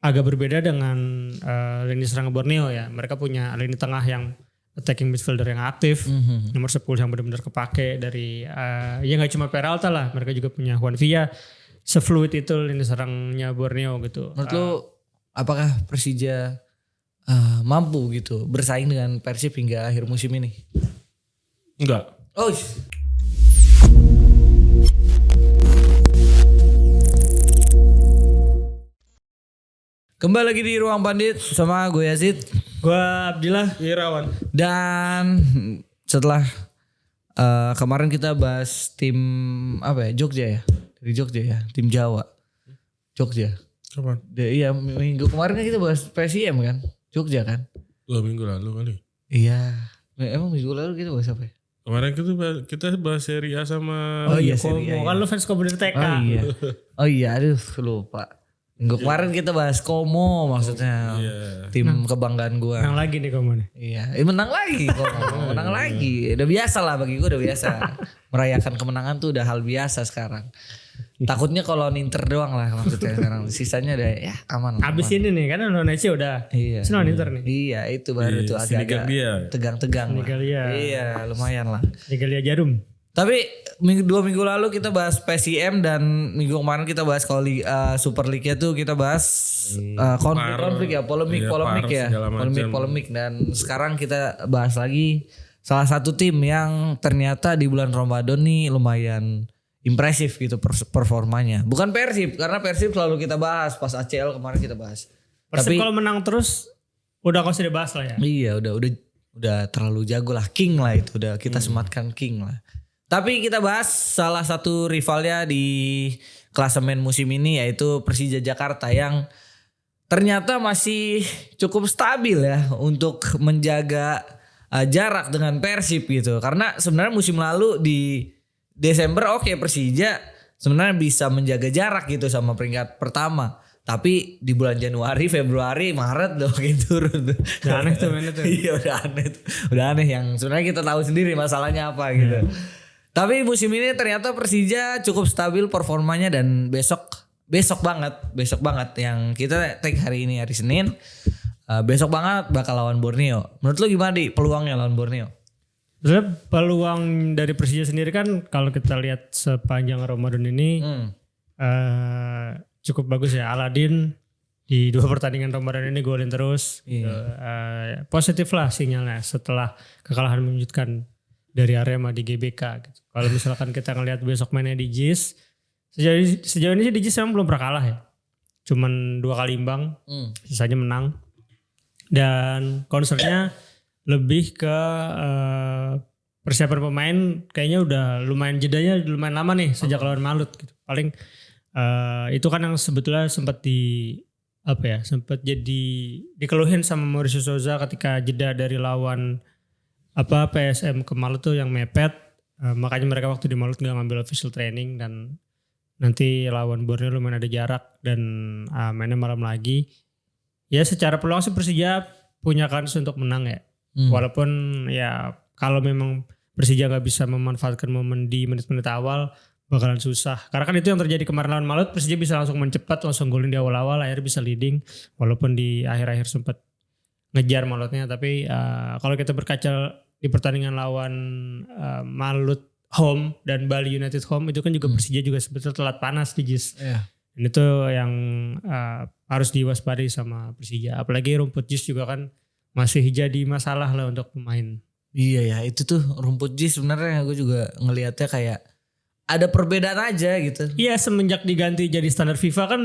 agak berbeda dengan lini serang Borneo ya. Mereka punya lini tengah yang attacking midfielder yang aktif. Nomor 10 yang benar-benar kepake dari ya gak cuma Peralta lah. Mereka juga punya Juan Villa. Se-fluid itu lini serangnya Borneo gitu. Menurut lu apakah Persija mampu gitu bersaing dengan Persib hingga akhir musim ini? Enggak. Oh, kembali lagi di Ruang Pandit sama gue Yazid. Gue Abdillah. Irawan. Dan setelah kemarin kita bahas tim apa ya, Jogja ya, dari Jogja ya, tim Jawa, Jogja. Kapan? Iya, minggu kemarin kan kita bahas PSIM kan, Jogja kan. 2 minggu lalu kali. Iya, emang minggu lalu kita bahas apa ya? Kemarin kita bahas Serie A sama Oh iya, Komo. Serie A, Kan iya. lu fans Komodo TK. Oh iya, aduh lupa. Minggu kemarin kita bahas Komo maksudnya, tim kebanggaan gua. Yang lagi nih Komo nih. Iya, menang lagi kok, menang lagi. Udah biasa lah bagi gue, udah biasa. Merayakan kemenangan tuh udah hal biasa sekarang. Takutnya kalau Inter doang lah maksudnya sekarang. Sisanya udah ya aman lah. Abis ini nih kan Indonesia udah. Iya. Senang Inter nih. Iya, itu baru tuh agak-agak tegang-tegang lah. Senegalia. Iya, lumayan lah. Senegalia Jarum. Tapi 2 minggu lalu kita bahas PSIM dan minggu kemarin kita bahas kalau Super League-nya tuh kita bahas konflik-konflik ya, polemik ya, polemik dan sekarang kita bahas lagi salah satu tim yang ternyata di bulan Ramadan nih lumayan impresif gitu performanya. Bukan Persib, karena Persib selalu kita bahas pas ACL kemarin kita bahas. Persib kalau menang terus udah gak usah dibahas lah ya. Iya, udah terlalu jago lah, king lah itu, udah kita sematkan king lah. Tapi kita bahas salah satu rivalnya di klasemen musim ini yaitu Persija Jakarta yang ternyata masih cukup stabil ya untuk menjaga jarak dengan Persib gitu. Karena sebenarnya musim lalu di Desember Persija sebenarnya bisa menjaga jarak gitu sama peringkat pertama. Tapi di bulan Januari, Februari, Maret udah makin turun. Udah aneh tuh mainnya tuh. Iya udah aneh tuh. Udah aneh yang sebenarnya kita tahu sendiri masalahnya apa gitu. Tapi musim ini ternyata Persija cukup stabil performanya dan besok banget yang kita take hari ini hari Senin. Besok banget bakal lawan Borneo. Menurut lu gimana di peluangnya lawan Borneo? Sebenarnya peluang dari Persija sendiri kan kalau kita lihat sepanjang Ramadan ini cukup bagus ya. Aladin di 2 pertandingan Ramadan ini golin terus. Positif lah sinyalnya setelah kekalahan mengejutkan dari Arema di GBK gitu. Kalau misalkan kita ngelihat besok mainnya di JIS, sejauh ini sih di JIS memang belum pernah kalah ya. Cuman 2 kali imbang, sisanya menang. Dan concernnya lebih ke persiapan pemain kayaknya udah lumayan jedanya lumayan lama nih sejak lawan Malut gitu. Paling itu kan yang sebetulnya sempat jadi dikeluhin sama Mauricio Souza ketika jeda dari lawan PSM ke Malut tuh yang mepet, makanya mereka waktu di Malut nggak ngambil official training dan nanti lawan Borneo lumayan ada jarak dan mainnya malam lagi. Ya secara peluang sih Persija punya kans untuk menang ya, walaupun ya kalau memang Persija nggak bisa memanfaatkan momen di menit-menit awal bakalan susah. Karena kan itu yang terjadi kemarin lawan Malut, Persija bisa langsung mencepat, langsung golin di awal-awal, akhirnya bisa leading, walaupun di akhir-akhir sempat ngejar Malutnya. Tapi kalau kita berkaca di pertandingan lawan Malut home dan Bali United home itu kan juga Persija juga sebetulnya telat panas di JIS. Dan itu yang harus diwaspadai sama Persija. Apalagi rumput JIS juga kan masih jadi masalah lah untuk pemain. Iya ya, itu tuh rumput JIS sebenarnya gue juga ngelihatnya kayak ada perbedaan aja gitu. Iya, semenjak diganti jadi standar FIFA kan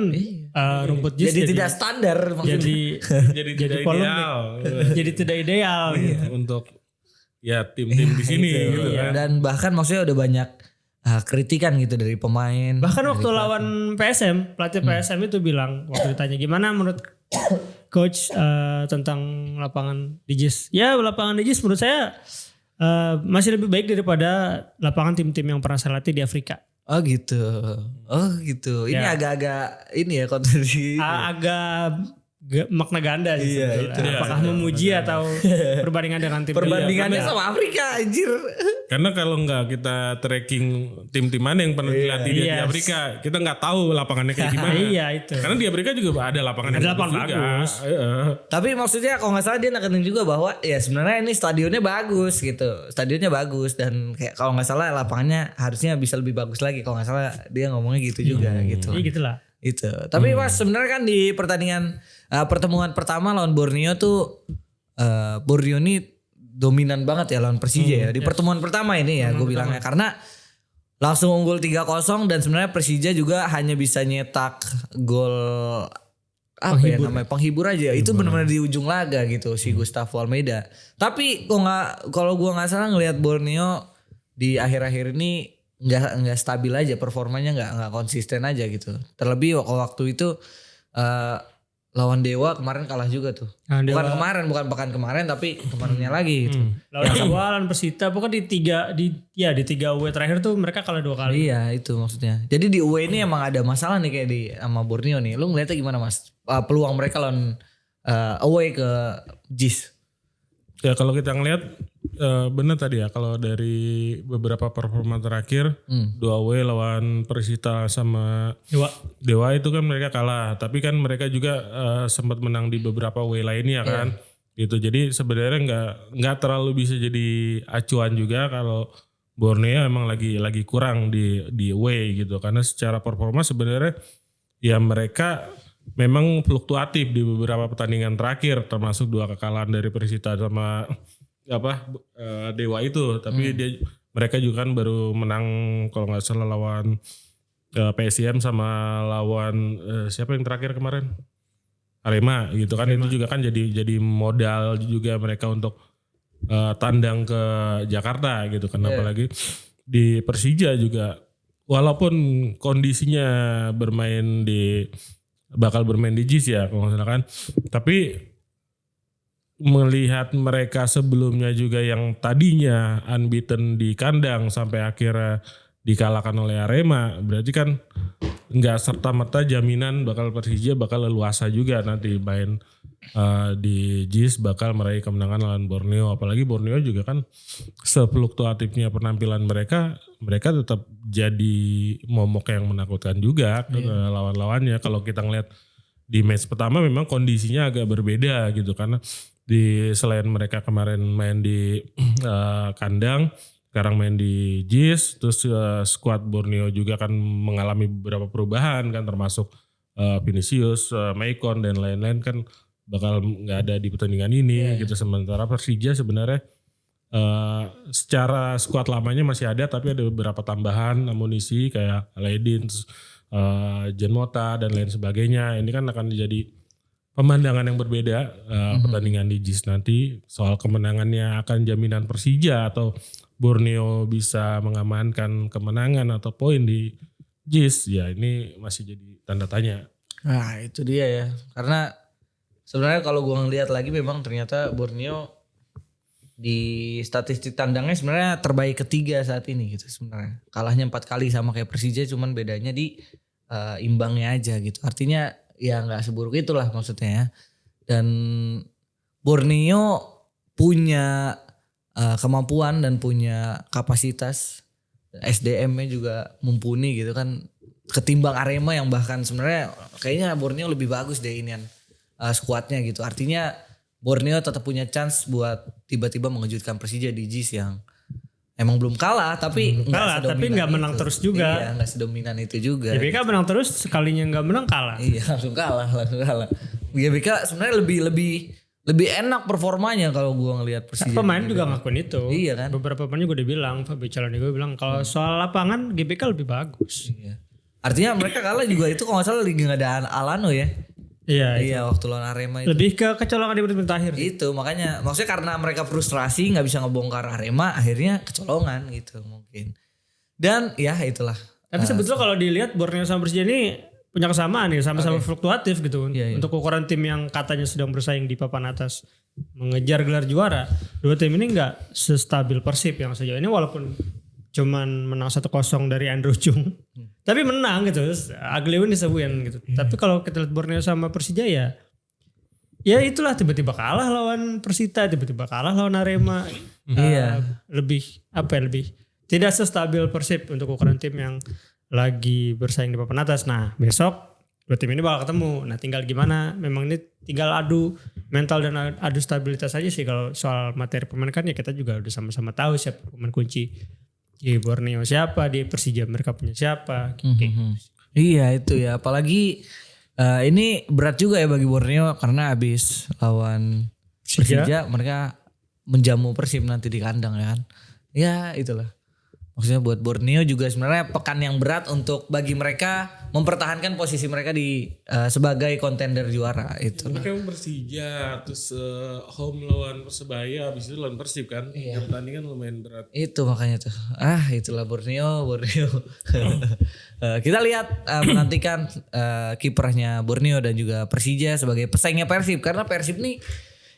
rumput JIS jadi tidak standar maksudnya. jadi tidak ideal. Jadi tidak ideal gitu. Untuk ya tim-tim di sini gitu kan. Dan bahkan maksudnya udah banyak kritikan gitu dari pemain. Bahkan waktu lawan PSM, pelatih PSM itu bilang waktu ditanya gimana menurut coach tentang lapangan di JIS. Ya lapangan di JIS menurut saya masih lebih baik daripada lapangan tim-tim yang pernah saya latih di Afrika. Oh gitu. Ini agak-agak ini ya kontradi. Agak makna ganda sih Iya, sebetulnya. Apakah memuji atau perbandingan dengan tim Perbandingannya sama Afrika anjir. Karena kalau nggak kita tracking tim-tim mana yang pernah dilatih di Afrika, kita nggak tahu lapangannya kayak gimana. Iya itu. Karena di Afrika juga ada lapangan yang bagus. Tapi maksudnya kalau nggak salah dia nekatin juga bahwa ya sebenarnya ini stadionnya bagus gitu. Stadionnya bagus dan kayak kalau nggak salah lapangannya harusnya bisa lebih bagus lagi. Kalau nggak salah dia ngomongnya gitu juga gitu. Iya gitulah. Itu. Tapi Mas sebenarnya kan di pertandingan pertemuan pertama lawan Borneo tuh Borneo ini dominan banget ya lawan Persija ya. Di pertemuan pertama ini ya gue bilangnya karena langsung unggul 3-0 dan sebenarnya Persija juga hanya bisa nyetak gol apa ya namanya penghibur aja. Itu benar-benar di ujung laga gitu si Gustavo Almeida. Tapi kalau gue nggak salah ngelihat Borneo di akhir-akhir ini nggak stabil aja performanya nggak konsisten aja gitu. Terlebih waktu itu lawan Dewa kemarin kalah juga tuh. Nah, Bukan pekan kemarin tapi kemarinnya lagi gitu. Lawan Dewa, lawan Persita, pokoknya di tiga away terakhir tuh mereka kalah 2 kali. Iya itu maksudnya. Jadi di away ini emang ada masalah nih kayak di sama Borneo nih. Lu ngeliatnya gimana Mas? Peluang mereka lawan away ke JIS. Ya kalau kita ngelihat benar tadi ya kalau dari beberapa performa terakhir 2 away lawan Persita sama Dewa itu kan mereka kalah, tapi kan mereka juga sempat menang di beberapa away lainnya kan. Gitu. Jadi sebenarnya nggak terlalu bisa jadi acuan juga kalau Borneo emang lagi kurang di away gitu, karena secara performa sebenarnya ya mereka memang fluktuatif di beberapa pertandingan terakhir, termasuk 2 kekalahan dari Persita sama Dewa itu. Tapi mereka juga kan baru menang kalau nggak salah lawan PSIM sama lawan siapa yang terakhir kemarin Arema gitu kan. Itu juga kan jadi modal juga mereka untuk tandang ke Jakarta gitu. Kenapa lagi di Persija juga walaupun kondisinya bakal bermain di JIS ya kalau nggak salah kan, tapi melihat mereka sebelumnya juga yang tadinya unbeaten di kandang sampai akhirnya dikalahkan oleh Arema, berarti kan nggak serta-merta jaminan Persija bakal leluasa juga nanti main di JIS bakal meraih kemenangan lawan Borneo. Apalagi Borneo juga kan sefluktuatifnya penampilan mereka tetap jadi momok yang menakutkan juga ke lawan-lawannya. Kalau kita ngeliat di match pertama memang kondisinya agak berbeda gitu, karena selain mereka kemarin main di kandang, sekarang main di JIS, terus skuad Borneo juga kan mengalami beberapa perubahan kan, termasuk Vinicius, Maicon dan lain-lain kan bakal nggak ada di pertandingan ini gitu. Sementara Persija sebenarnya secara skuad lamanya masih ada, tapi ada beberapa tambahan amunisi kayak Aledin, Jan Mota dan lain sebagainya. Ini kan akan jadi pemandangan yang berbeda pertandingan di JIS nanti. Soal kemenangannya akan jaminan Persija atau Borneo bisa mengamankan kemenangan atau poin di JIS, ya ini masih jadi tanda tanya. Nah itu dia ya, karena sebenarnya kalau gue ngeliat lagi memang ternyata Borneo di statistik tandangnya sebenarnya terbaik ketiga saat ini gitu sebenarnya. Kalahnya 4 kali sama kayak Persija, cuman bedanya di imbangnya aja gitu. Artinya ya nggak seburuk itulah maksudnya ya. Dan Borneo punya kemampuan dan punya kapasitas, SDM-nya juga mumpuni gitu kan, ketimbang Arema yang bahkan sebenarnya kayaknya Borneo lebih bagus deh inian skuadnya gitu. Artinya Borneo tetap punya chance buat tiba-tiba mengejutkan Persija di JIS yang emang belum kalah tapi nggak menang itu. terus juga. Iya, nggak sedominan itu juga. GBK menang terus, sekalinya nggak menang kalah. Iya, langsung kalah. GBK sebenarnya lebih enak performanya kalau gua ngelihat Persija. Pemain juga ngakuin itu. Iya kan. Beberapa pemain juga udah bilang, Fabio Caloni gue bilang kalau soal lapangan GBK lebih bagus. Iya. Artinya mereka kalah juga itu kalau nggak salah lagi nggak ada Alano ya. Iya, waktu lawan Arema itu. Lebih ke kecolongan di menit akhir. Itu makanya maksudnya karena mereka frustrasi nggak bisa ngebongkar Arema, akhirnya kecolongan gitu mungkin. Dan ya itulah. Tapi sebetulnya kalau dilihat Borneo sama Persija ini punya kesamaan nih, sama-sama fluktuatif gitu. Iya. Untuk ukuran tim yang katanya sedang bersaing di papan atas mengejar gelar juara, dua tim ini nggak sestabil Persib yang sejauh ini, walaupun cuman menang 1-0 dari Andrew Chung. Tapi menang gitu. Ugly win is a win gitu. Tapi kalau kita lihat Borneo sama Persija ya ya itulah tiba-tiba kalah lawan Persita, tiba-tiba kalah lawan Arema. Iya. Lebih tidak sestabil Persib untuk ukuran tim yang lagi bersaing di papan atas. Nah besok dua tim ini bakal ketemu. Nah tinggal gimana, memang ini tinggal adu mental dan adu stabilitas aja sih. Kalau soal materi pemain kan ya kita juga udah sama-sama tahu siapa pemain kunci. Di Borneo siapa, di Persija mereka punya siapa. Iya itu ya, apalagi ini berat juga ya bagi Borneo karena habis lawan Persija mereka menjamu Persib nanti di kandang ya kan. Ya itulah. Maksudnya buat Borneo juga sebenarnya pekan yang berat untuk bagi mereka mempertahankan posisi mereka di sebagai kontender juara itu. Mereka Persija terus home lawan Persebaya habis itu lawan Persib kan. Iya. Pertandingan lumayan berat. Itu makanya tuh. Itulah Borneo. Kita lihat menantikan kipernya Borneo dan juga Persija sebagai pesaingnya Persib karena Persib nih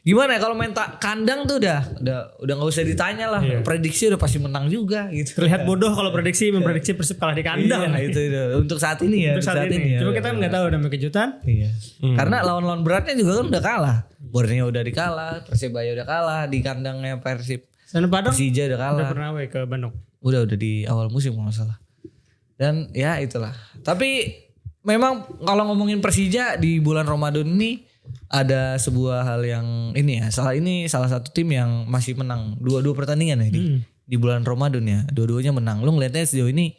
gimana ya kalau main kandang tuh udah nggak usah ditanya lah. Iya. Prediksi udah pasti menang juga gitu. Terlihat bodoh kalau memprediksi Persib kalah di kandang. Iya, itu untuk saat ini ya. Untuk saat ini. ya. Cuma kita kan nggak tahu ada kejutan. Iya. Karena lawan-lawan beratnya juga kan udah kalah. Borneo udah dikalah, Persebaya udah kalah di kandangnya Persib. Sana Padang Persija udah kalah. udah pernah ke Bandung. Udah di awal musim kalau nggak salah. Dan ya itulah. Tapi memang kalau ngomongin Persija di bulan Ramadan ini ada sebuah hal yang ini ya. Salah satu tim yang masih menang dua pertandingan ya di bulan Ramadan ya. Dua-duanya menang. Lu ngeliatnya sejauh ini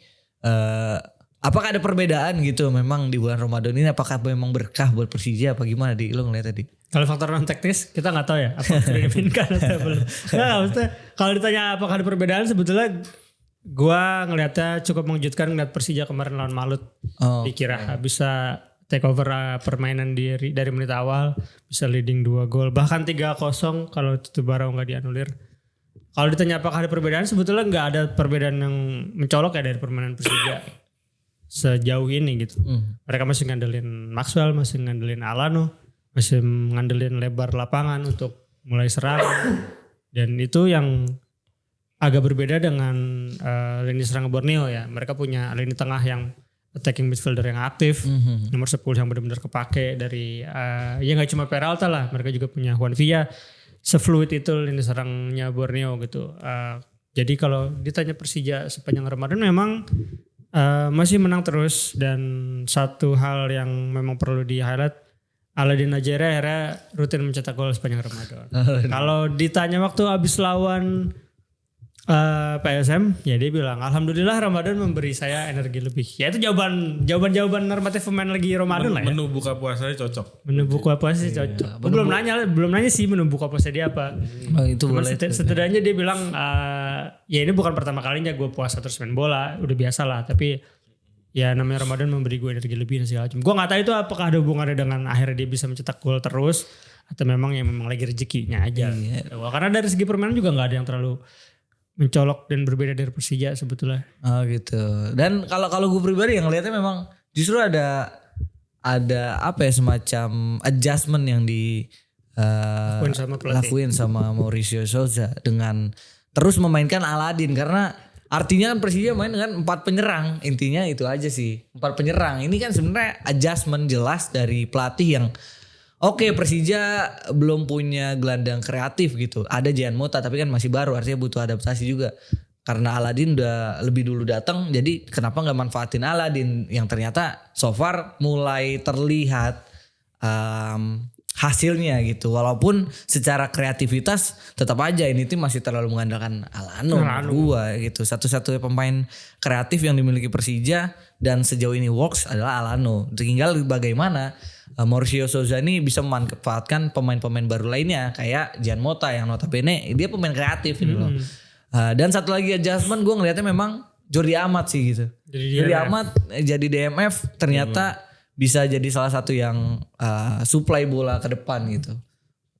apakah ada perbedaan gitu memang di bulan Ramadan ini, apakah memang berkah buat Persija apa gimana lu ngeliat tadi? Kalau faktor non teknis kita nggak tahu ya apa sudah dimainkan atau belum. Nah, maksudnya kalau ditanya apakah ada perbedaan, sebetulnya gua ngelihatnya cukup mengejutkan ngeliat Persija kemarin lawan Malut. Dikira bisa take over permainan dari menit awal, bisa leading 2 gol bahkan 3-0 kalau itu Barau nggak dianulir. Kalau ditanya apakah ada perbedaan, sebetulnya nggak ada perbedaan yang mencolok ya dari permainan Persija sejauh ini gitu. Mereka masih ngandelin Maxwell, masih ngandelin Alano, masih ngandelin lebar lapangan untuk mulai serang. Dan itu yang agak berbeda dengan lini serang Borneo ya. Mereka punya lini tengah yang attacking midfielder yang aktif, nomor 10 yang benar-benar kepake dari ya nggak cuma Peralta lah, mereka juga punya Juan Villa. Sefluid itu lini serangnya Borneo gitu. Jadi kalau ditanya Persija sepanjang Ramadan memang masih menang terus, dan satu hal yang memang perlu di highlight, Aladin Najera akhirnya rutin mencetak gol sepanjang Ramadan. Kalau ditanya waktu habis lawan PSM, ya dia bilang alhamdulillah Ramadan memberi saya energi lebih. Ya itu jawaban normatif pemain lagi Ramadan lah ya. Menu buka puasanya cocok. Menu buka puasa cocok. Belum nanya sih menu buka puasa dia apa. Itu Cuma boleh. setidaknya dia bilang ya ini bukan pertama kalinya gue puasa terus main bola, udah biasa lah. Tapi ya namanya Ramadan memberi gue energi lebih dan segala macam. Gue nggak tahu itu apakah ada hubungannya dengan akhirnya dia bisa mencetak gol terus atau memang lagi rezekinya aja. Karena dari segi permainan juga nggak ada yang terlalu mencolok dan berbeda dari Persija sebetulnya. Oh gitu. Dan kalau gue pribadi yang ngeliatnya memang justru ada apa ya, semacam adjustment yang lakuin sama Mauricio Souza dengan terus memainkan Aladin, karena artinya kan Persija main dengan 4 penyerang, intinya itu aja sih, 4 penyerang. Ini kan sebenarnya adjustment jelas dari pelatih yang oke, Persija belum punya gelandang kreatif gitu. Ada Jean Mota tapi kan masih baru, artinya butuh adaptasi juga. Karena Aladin udah lebih dulu datang, jadi kenapa nggak manfaatin Aladin yang ternyata so far mulai terlihat hasilnya gitu. Walaupun secara kreativitas tetap aja ini tim masih terlalu mengandalkan Alano. Gua gitu. Satu-satunya pemain kreatif yang dimiliki Persija dan sejauh ini works adalah Alano. Tinggal bagaimana Mauricio Souza ini bisa memanfaatkan pemain-pemain baru lainnya kayak Jean Mota yang notabene dia pemain kreatif ini loh. Dan satu lagi adjustment gue ngelihatnya memang Jordi Amat sih gitu. Jordi Amat jadi DMF ternyata bisa jadi salah satu yang supply bola ke depan gitu.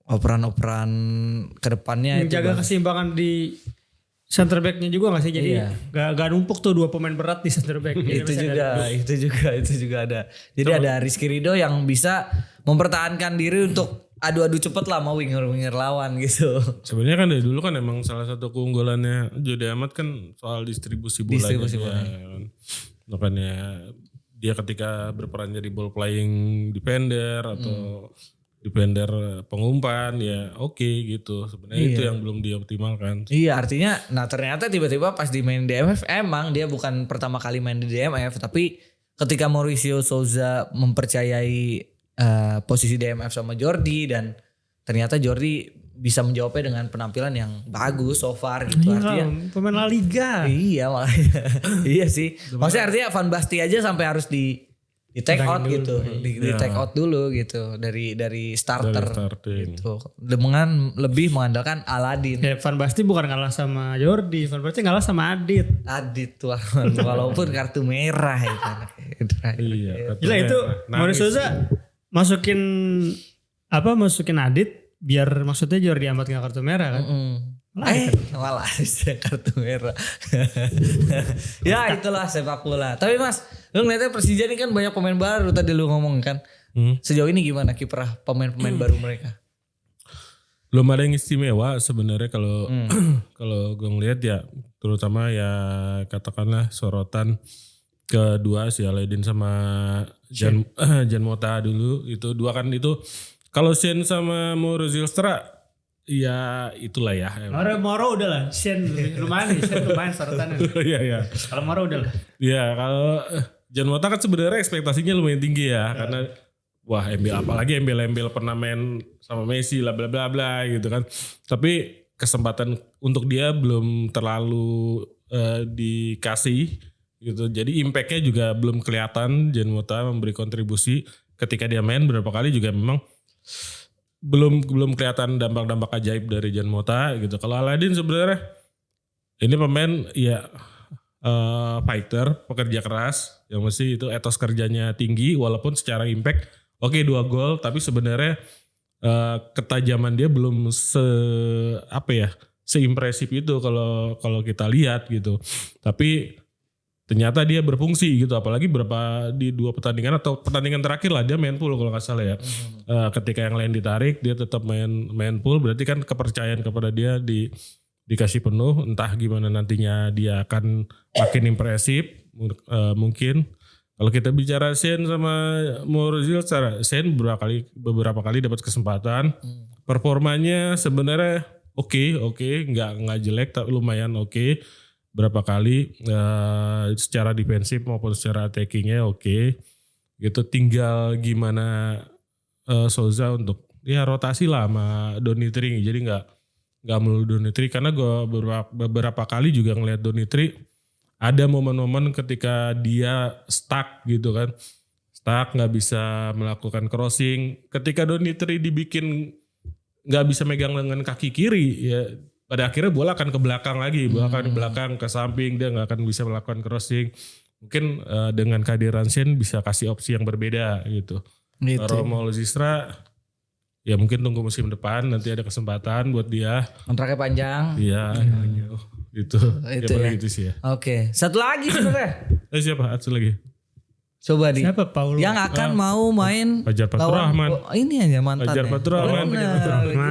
Operan-operan ke depannya menjaga keseimbangan di center back-nya juga gak sih? Jadi gak numpuk tuh 2 pemain berat di center back. itu juga ada. Jadi ada Rizky Ridho yang bisa mempertahankan diri untuk adu-adu cepet lah mau winger-winger lawan gitu. Sebenarnya kan dari dulu kan emang salah satu keunggulannya Jordi Amat kan soal distribusi bola. Kan. Makanya dia ketika berperan jadi ball playing defender atau defender pengumpan ya oke gitu. Sebenarnya itu yang belum dioptimalkan. Iya, artinya ternyata tiba-tiba pas di main DMF emang dia bukan pertama kali main di DMF, tapi ketika Mauricio Souza mempercayai posisi DMF sama Jordi dan ternyata Jordi bisa menjawabnya dengan penampilan yang bagus so far gitu. Artinya pemain La Liga. iya makanya iya sih. Maksudnya artinya Van Basten aja sampai harus di take out gitu, di take out dulu gitu dari starter gitu. Dengan lebih mengandalkan Aladin. Ya, Van Basten bukan kalah sama Jordi, Van Basten kalah sama Adit Tuh walaupun kartu merah ya kan. Iya. Gila itu Mauricio Souza masukin Adit biar maksudnya Jordi amat gak kartu merah kan. Malah kartu merah. Ya itulah sepak bola. Tapi Mas, lu ngeliatnya Persija ini kan banyak pemain baru tadi lu ngomong kan. Sejauh ini gimana kiprah pemain-pemain baru mereka? Belum ada yang istimewa sebenarnya kalau kalau gue ngeliat ya, terutama ya katakanlah sorotan kedua si Aladin sama Jan Mota dulu itu dua kan itu. Kalau Shen sama Moro Zylstra ya itulah ya. Moro udah lah, Shen lumayan nih, Shen lumayan sorotannya. Iya. Kalau Moro udah lah. Iya, kalau Jan Mota kan sebenarnya ekspektasinya lumayan tinggi ya, karena wah apalagi embel pernah main sama Messi lah bla bla bla gitu kan. Tapi kesempatan untuk dia belum terlalu dikasih gitu. Jadi impactnya juga belum kelihatan. Jan Mota memberi kontribusi ketika dia main beberapa kali juga memang belum kelihatan dampak ajaib dari Jan Mota gitu. Kalau Aladin sebenarnya ini pemain ya fighter, pekerja keras yang mesti itu etos kerjanya tinggi walaupun secara impact 2 gol tapi sebenarnya ketajaman dia belum seimpresif itu kalau kita lihat gitu. Tapi ternyata dia berfungsi gitu, apalagi di 2 pertandingan atau pertandingan terakhir lah dia main full kalau nggak salah ya. Ketika yang lain ditarik dia tetap main full, berarti kan kepercayaan kepada dia dikasih penuh. Entah gimana nantinya dia akan makin impresif mungkin. Kalau kita bicara Sen sama Morozil, Sen beberapa kali dapat kesempatan. Performanya sebenarnya oke, nggak jelek tapi lumayan oke. Berapa kali secara defensif maupun secara attackingnya oke. Gitu tinggal gimana Souza untuk ya rotasi lah sama Donitri. Jadi nggak melulu Donitri karena gue beberapa kali juga ngelihat Donitri ada momen-momen ketika dia stuck gitu kan. Stuck nggak bisa melakukan crossing. Ketika Donitri dibikin nggak bisa megang dengan kaki kiri ya. Pada akhirnya bola akan ke belakang lagi, bola akan ke belakang, ke samping, dia nggak akan bisa melakukan crossing. Mungkin dengan kehadiran Sen bisa kasih opsi yang berbeda gitu. Romo Zylstra ya mungkin tunggu musim depan nanti ada kesempatan buat dia. Kontraknya panjang. Iya, gitu. Itu ya. Gitu sih ya. Oke, satu lagi sebenarnya. Siapa? Satu lagi. Coba Siapa Paulo? Yang akan mau main Fajar Faturrahman. Ini aja mantan. Fajar Faturrahman.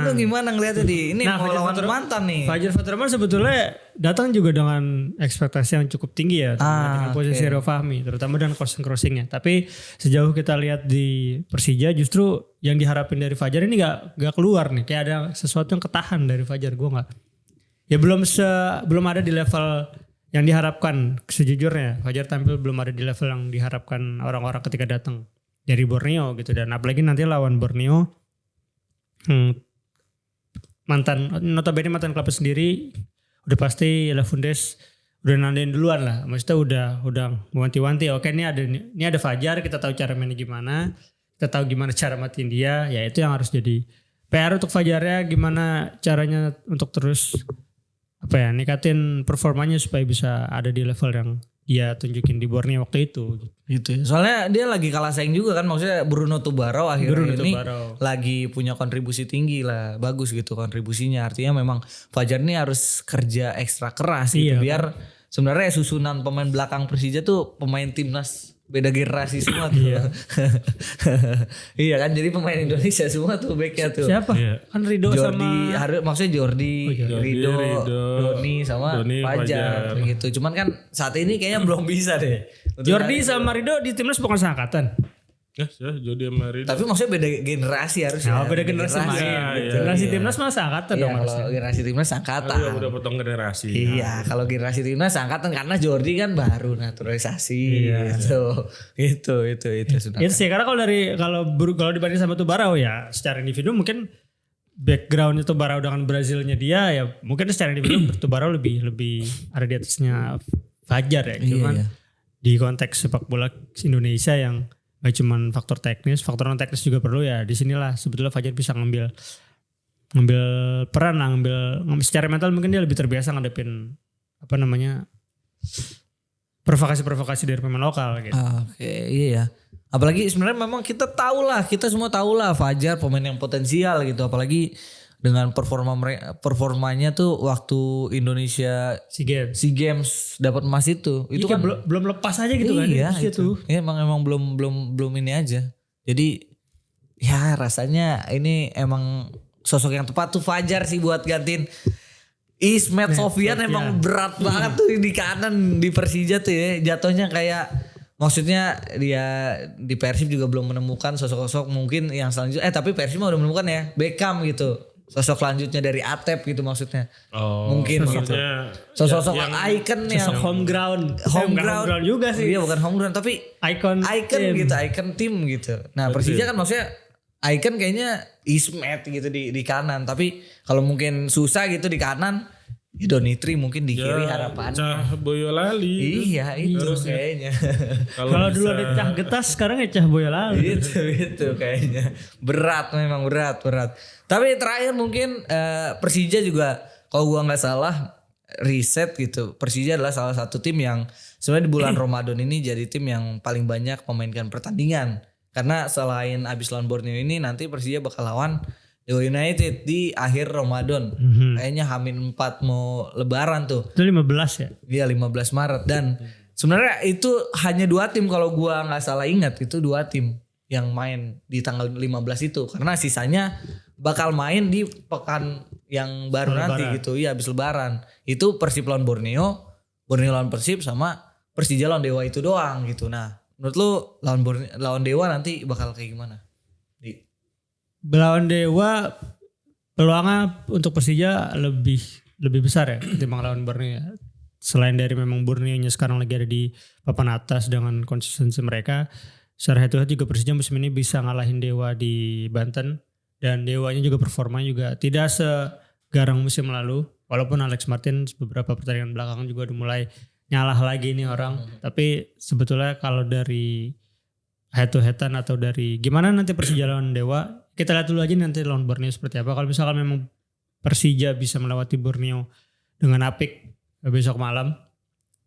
Itu gimana ngeliatnya ini mau lawan mantan nih. Fajar Faturrahman sebetulnya datang juga dengan ekspektasi yang cukup tinggi ya dengan posisi Rio Fahmi, terutama dengan crossingnya. Tapi sejauh kita lihat di Persija justru yang diharapin dari Fajar ini gak keluar nih. Kayak ada sesuatu yang ketahan dari Fajar. Gue nggak. Ya belum ada di level yang diharapkan sejujurnya. Fajar tampil belum ada di level yang diharapkan orang-orang ketika datang dari Borneo gitu. Dan apalagi nanti lawan Borneo notabene mantan klub sendiri udah pasti Lafundes udah nandain duluan lah. Maksudnya udah mewanti-wanti. Oke ini ada Fajar, kita tahu cara mainnya gimana, kita tahu gimana cara matiin dia. Ya itu yang harus jadi PR untuk Fajarnya, gimana caranya untuk terus ningkatin performanya supaya bisa ada di level yang dia tunjukin di Borneo waktu itu. Gitu. Soalnya dia lagi kalah saing juga kan, maksudnya Bruno Tubarao akhirnya ini lagi punya kontribusi tinggi lah, bagus gitu kontribusinya. Artinya memang Fajar ini harus kerja ekstra keras gitu biar sebenarnya susunan pemain belakang Persija tuh pemain timnas beda generasi semua tuh. Iya kan, jadi pemain Indonesia semua tuh backnya tuh. Siapa? Kan Rido Jordi, maksudnya Jordi, Rido, Doni sama Fajar gitu. Cuman kan saat ini kayaknya belum bisa deh. Jordi sama Rido di timnas bukan seangkatan. Ya, Jody sama Ridho. Tapi maksudnya beda generasi harusnya. Nah, beda generasi main. Generasi timnas mah seangkatan Iya, dong kalau harusnya. generasi timnas angkatan. Udah potong generasi. Iya, kalau generasi timnas angkatan karena Jordi kan baru naturalisasi gitu. Itu sudah. Itu sih karena kalau dibanding sama Tubarao ya secara individu mungkin background Tubarao dengan Brazilnya dia ya mungkin secara individu Tubarao lebih ada di atasnya Fajar ya. Cuman di konteks sepak bola Indonesia yang gak cuman faktor teknis, faktor non teknis juga perlu ya. Disinilah sebetulnya Fajar bisa ngambil peran, ngambil secara mental mungkin dia lebih terbiasa ngadepin provokasi dari pemain lokal gitu. Oke, iya. Apalagi sebenarnya memang kita semua tahu lah Fajar pemain yang potensial gitu. Apalagi dengan performanya tuh waktu Indonesia SEA Games dapat emas itu kan belum lepas aja gitu kan. Iya itu. Ya, emang belum ini aja. Jadi ya rasanya ini emang sosok yang tepat tuh Fajar sih buat gantiin Ismet Sofyan. Emang berat banget tuh di kanan di Persija tuh ya. Jatuhnya kayak maksudnya dia di Persib juga belum menemukan sosok-sosok mungkin yang selanjutnya. Tapi Persib mah udah menemukan ya Beckham gitu. Sosok selanjutnya dari Atep gitu maksudnya. Mungkin gitu. Sosok icon yang home ground juga sih. Iya bukan home ground tapi icon tim. Gitu, icon tim gitu. Nah Persija kan maksudnya icon kayaknya Ismet gitu di kanan. Tapi kalau mungkin susah gitu di kanan, Donitri mungkin di kiri harapan. Cah Boyolali. Iya itu kayaknya. Kalau dulu ada Cah Getas sekarang ya Cah Boyolali. Itu kayaknya. Memang berat. Tapi terakhir mungkin Persija juga kalau gua nggak salah riset gitu. Persija adalah salah satu tim yang sebenarnya di bulan Ramadan ini jadi tim yang paling banyak memainkan pertandingan. Karena selain abis lawan Borneo ini nanti Persija bakal lawan Dewa United di akhir Ramadan. Kayaknya H-4 mau lebaran tuh. Itu 15 ya? Iya 15 Maret. Dan sebenarnya itu hanya 2 tim kalau gua nggak salah ingat. Itu 2 tim yang main di tanggal 15 itu. Karena sisanya bakal main di pekan yang baru nanti gitu. Iya abis lebaran. Itu Persib lawan Borneo lawan Persib sama Persija lawan Dewa itu doang gitu. Nah menurut lu lawan Dewa nanti bakal kayak gimana? Lawan Dewa peluangnya untuk Persija lebih besar ya ketimbang lawan Borneo. Selain dari memang Borneo-nya sekarang lagi ada di papan atas dengan konsistensi mereka, secara head to head juga Persija musim ini bisa ngalahin Dewa di Banten dan Dewanya juga performanya juga tidak segarang musim lalu. Walaupun Alex Martin beberapa pertandingan belakangan juga udah mulai nyalah lagi nih orang. Tapi sebetulnya kalau dari head to headan atau dari gimana nanti Persija lawan Dewa, kita lihat dulu aja nanti lawan Borneo seperti apa. Kalau misalkan memang Persija bisa melewati Borneo dengan apik besok malam,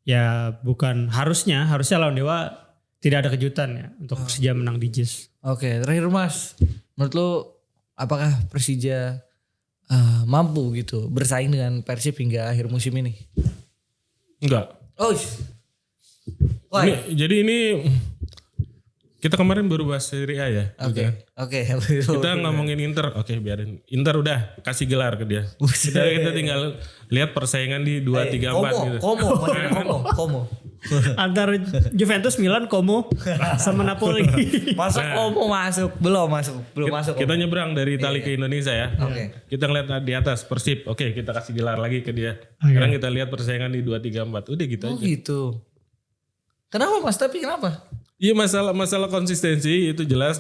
ya bukan harusnya lawan Dewa tidak ada kejutan ya untuk Persija menang di JIS. Oke, terakhir Mas, menurut lu apakah Persija mampu gitu bersaing dengan Persib hingga akhir musim ini? Enggak. Jadi ini kita kemarin baru bahas Serie A ya. Oke. Kita ngomongin Inter. Oke, biarin. Inter udah kasih gelar ke dia. Kita tinggal lihat persaingan di 2, 3, 4 gitu. Como. Antara Juventus, Milan, Como sama Napoli. Como masuk. Belum masuk. Kita nyebrang dari Itali ke Indonesia ya. Oke. Kita ngeliat di atas Persib. Oke, kita kasih gelar lagi ke dia. Sekarang kita lihat persaingan di 2, 3, 4. Udah gitu aja. Gitu. Kenapa Mas? Tapi kenapa? Iya masalah konsistensi itu jelas.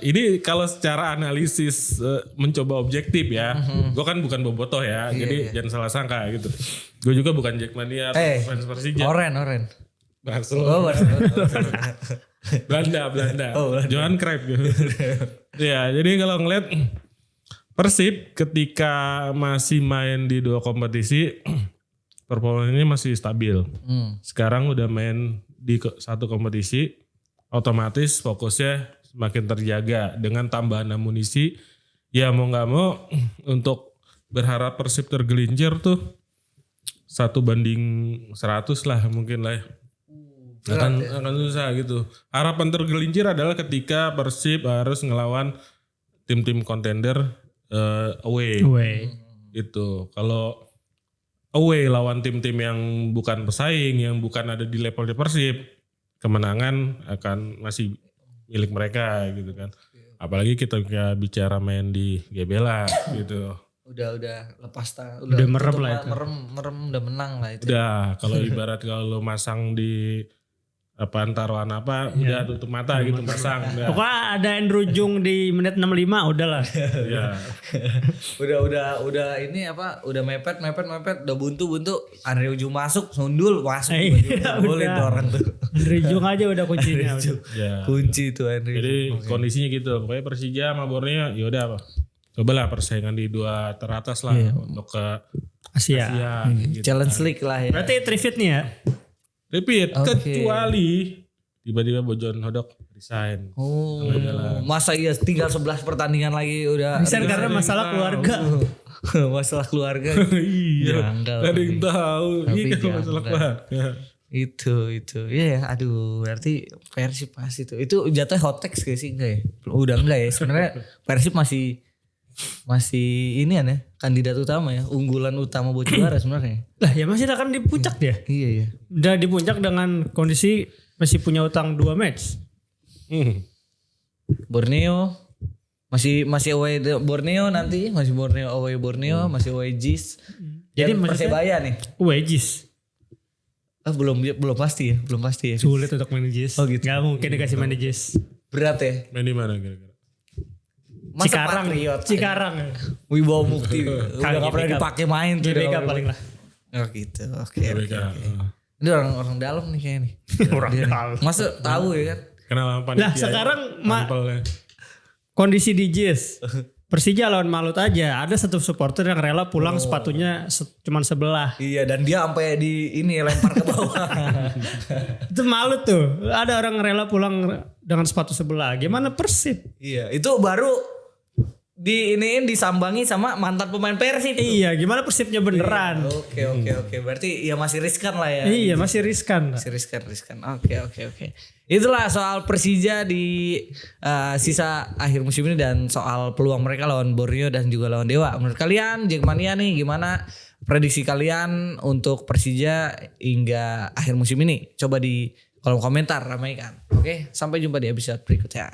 Ini kalau secara analisis mencoba objektif ya. Gue kan bukan bobotoh ya. Jadi jangan salah sangka gitu. Gue juga bukan Jackmania atau fans Persija. Oren. Barcelona. Belanda. Johan Cruyff gitu. Ya jadi kalau ngeliat Persib ketika masih main di 2 kompetisi performanya masih stabil. Sekarang udah main di 1 kompetisi, otomatis fokusnya semakin terjaga dengan tambahan amunisi. Ya mau nggak mau untuk berharap Persib tergelincir tuh 1/100 lah mungkin lah. Akan susah gitu. Harapan tergelincir adalah ketika Persib harus ngelawan tim-tim kontender away. Itu kalau away lawan tim-tim yang bukan pesaing, yang bukan ada di level Persib, kemenangan akan masih milik mereka gitu kan. Apalagi kita bicara main di GBLA gitu. Udah lepas tangan. Udah merem tutup lah itu. Merem udah menang lah itu. Udah kalau ibarat kalau lo masang di taruhan udah tutup mata gitu masang. Pokoknya ada Andrew Jung di menit 65 udahlah. Ya. udah ini udah mepet udah buntu Andrew Jung masuk sundul masuk Iya, boleh udah. tuh orang tuh. Andrew Jung aja udah kuncinya. Ya. Kunci tuh Andrew. Jadi kondisinya gitu. Pokoknya Persija sama Borneo ya udah cobalah persaingan di 2 teratas lah untuk ke Asia. Gitu. Challenge League lah ya. Berarti trifit nih ya. Repeat Oke. kecuali tiba-tiba Bojon Hodok resign. Oh, masa iya tinggal 11 pertandingan lagi udah Bisa karena masalah keluarga. masalah keluarga. Iya. Janggal. Gak ada yang tahu. Tapi Iya kalau masalah janggal. keluarga. Itu. Iya ya, aduh berarti Persib pasti itu. Itu jatuh hot text gak sih? Enggak ya? Udah enggak ya. Sebenarnya Persib masih ini ya kandidat utama ya, unggulan utama buat juara sebenarnya. Lah ya masih akan di puncak dia. Iya. Udah di puncak dengan kondisi masih punya utang 2 match. Borneo masih away Borneo nanti, masih Borneo away Borneo, masih away JIS. Jadi Dan maksudnya Persebaya nih. Wedges. Belum pasti ya. Sulit untuk manajes. Oh gitu. Gak mungkin dikasih manajes. Berat ya. Main di mana kira-kira? Masa Cikarang. Patriot? Cikarang. Wibawa Mukti. Udah Kali gak pernah GBK. dipakai main tuh. GBK udah. paling lah. Oh gitu. Oke. GBK. Ini orang dalam nih kayaknya nih. Orang dalam. Masa tahu ya kan? Kenal sama panitia. Lah sekarang Tampilnya. kondisi di JIS. Persija lawan Malut aja. Ada satu supporter yang rela pulang sepatunya cuman sebelah. Iya, dan dia sampai lempar ke bawah. Itu Malut tuh. Ada orang rela pulang dengan sepatu sebelah. Gimana Persib? Iya, itu baru disambangi sama mantan pemain Persib. Iya, gimana Persibnya beneran? Oke. Berarti ya masih riskan lah ya. Iya, masih riskan. Masih riskan. Oke. Itulah soal Persija di sisa akhir musim ini dan soal peluang mereka lawan Borneo dan juga lawan Dewa. Menurut kalian Jackmania nih gimana prediksi kalian untuk Persija hingga akhir musim ini? Coba di kolom komentar ramaikan. Oke, sampai jumpa di episode berikutnya.